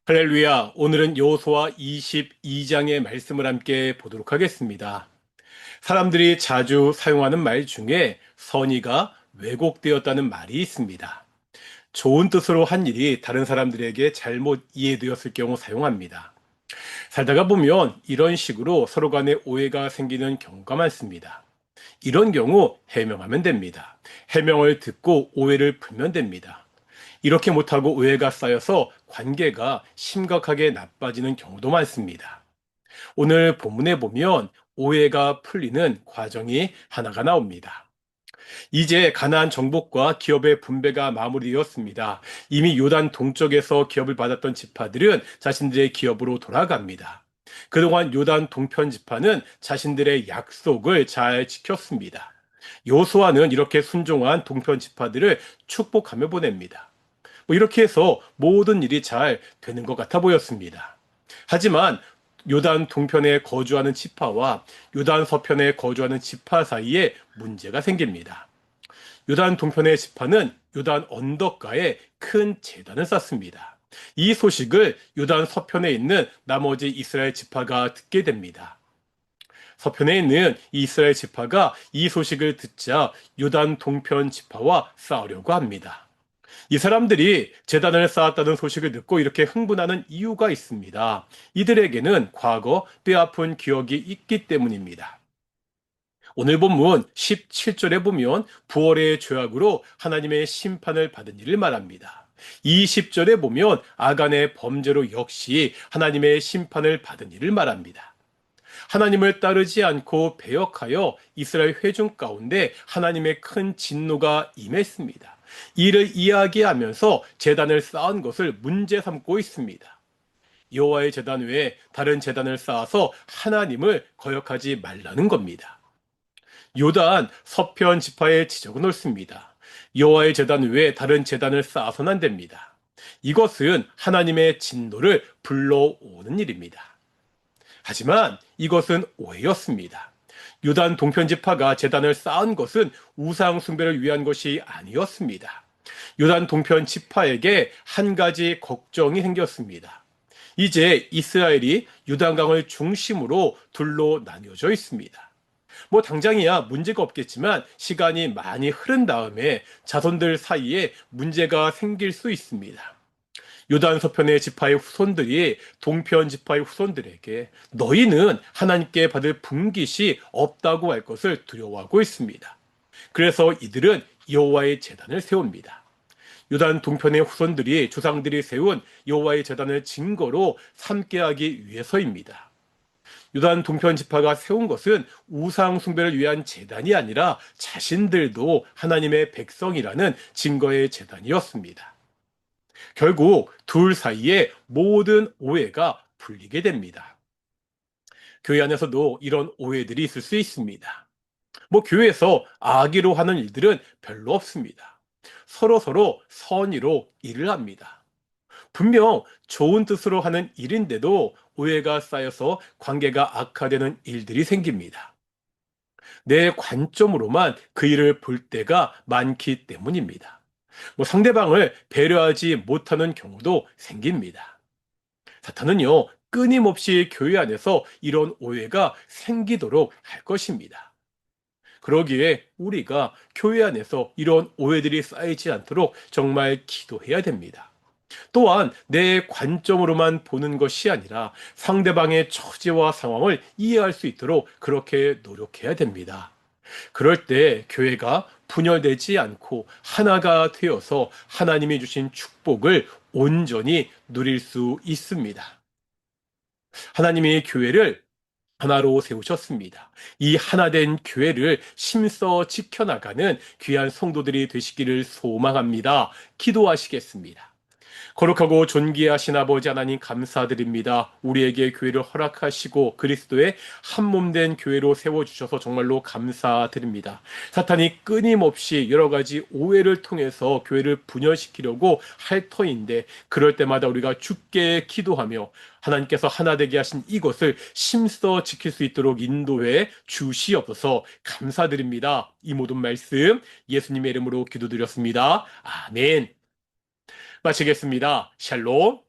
할렐루야. 오늘은 여호수아 22장의 말씀을 함께 보도록 하겠습니다. 사람들이 자주 사용하는 말 중에 선의가 왜곡되었다는 말이 있습니다. 좋은 뜻으로 한 일이 다른 사람들에게 잘못 이해되었을 경우 사용합니다. 살다가 보면 이런 식으로 서로 간에 오해가 생기는 경우가 많습니다. 이런 경우 해명하면 됩니다. 해명을 듣고 오해를 풀면 됩니다. 이렇게 못하고 오해가 쌓여서 관계가 심각하게 나빠지는 경우도 많습니다. 오늘 본문에 보면 오해가 풀리는 과정이 하나가 나옵니다. 이제 가나안 정복과 기업의 분배가 마무리되었습니다. 이미 요단 동쪽에서 기업을 받았던 지파들은 자신들의 기업으로 돌아갑니다. 그동안 요단 동편 지파는 자신들의 약속을 잘 지켰습니다. 요수아는 이렇게 순종한 동편 지파들을 축복하며 보냅니다. 이렇게 해서 모든 일이 잘 되는 것 같아 보였습니다. 하지만 요단 동편에 거주하는 지파와 요단 서편에 거주하는 지파 사이에 문제가 생깁니다. 요단 동편의 지파는 요단 언덕가에 큰 제단을 쌓습니다. 이 소식을 요단 서편에 있는 나머지 이스라엘 지파가 듣게 됩니다. 서편에 있는 이스라엘 지파가 이 소식을 듣자 요단 동편 지파와 싸우려고 합니다. 이 사람들이 제단을 쌓았다는 소식을 듣고 이렇게 흥분하는 이유가 있습니다. 이들에게는 과거 뼈아픈 기억이 있기 때문입니다. 오늘 본문 17절에 보면 부활의 죄악으로 하나님의 심판을 받은 일을 말합니다. 20절에 보면 아간의 범죄로 역시 하나님의 심판을 받은 일을 말합니다. 하나님을 따르지 않고 배역하여 이스라엘 회중 가운데 하나님의 큰 진노가 임했습니다. 이를 이야기하면서 제단을 쌓은 것을 문제 삼고 있습니다. 여호와의 제단 외에 다른 제단을 쌓아서 하나님을 거역하지 말라는 겁니다. 요단 서편 지파의 지적은 옳습니다. 여호와의 제단 외에 다른 제단을 쌓아서는 안 됩니다. 이것은 하나님의 진노를 불러오는 일입니다. 하지만 이것은 오해였습니다. 요단 동편 지파가 제단을 쌓은 것은 우상 숭배를 위한 것이 아니었습니다. 요단 동편 지파에게 한 가지 걱정이 생겼습니다. 이제 이스라엘이 요단강을 중심으로 둘로 나뉘어져 있습니다. 당장이야 문제가 없겠지만 시간이 많이 흐른 다음에 자손들 사이에 문제가 생길 수 있습니다. 요단 서편의 지파의 후손들이 동편 지파의 후손들에게 너희는 하나님께 받을 분깃이 없다고 할 것을 두려워하고 있습니다. 그래서 이들은 여호와의 제단을 세웁니다. 요단 동편의 후손들이 조상들이 세운 여호와의 제단을 증거로 삼게 하기 위해서입니다. 요단 동편 지파가 세운 것은 우상 숭배를 위한 제단이 아니라 자신들도 하나님의 백성이라는 증거의 제단이었습니다. 결국 둘 사이에 모든 오해가 풀리게 됩니다. 교회 안에서도 이런 오해들이 있을 수 있습니다. 교회에서 악의로 하는 일들은 별로 없습니다. 서로 선의로 일을 합니다. 분명 좋은 뜻으로 하는 일인데도 오해가 쌓여서 관계가 악화되는 일들이 생깁니다. 내 관점으로만 그 일을 볼 때가 많기 때문입니다. 상대방을 배려하지 못하는 경우도 생깁니다. 사탄은요, 끊임없이 교회 안에서 이런 오해가 생기도록 할 것입니다. 그러기에 우리가 교회 안에서 이런 오해들이 쌓이지 않도록 정말 기도해야 됩니다. 또한 내 관점으로만 보는 것이 아니라 상대방의 처지와 상황을 이해할 수 있도록 그렇게 노력해야 됩니다. 그럴 때 교회가 분열되지 않고 하나가 되어서 하나님이 주신 축복을 온전히 누릴 수 있습니다. 하나님이 교회를 하나로 세우셨습니다. 이 하나된 교회를 힘써 지켜나가는 귀한 성도들이 되시기를 소망합니다. 기도하시겠습니다. 거룩하고 존귀하신 아버지 하나님 감사드립니다. 우리에게 교회를 허락하시고 그리스도의 한몸된 교회로 세워주셔서 정말로 감사드립니다. 사탄이 끊임없이 여러 가지 오해를 통해서 교회를 분열시키려고 할 터인데 그럴 때마다 우리가 주께 기도하며 하나님께서 하나 되게 하신 이것을 힘써 지킬 수 있도록 인도해 주시옵소서. 감사드립니다. 이 모든 말씀 예수님의 이름으로 기도드렸습니다. 아멘. 마치겠습니다. 샬롬.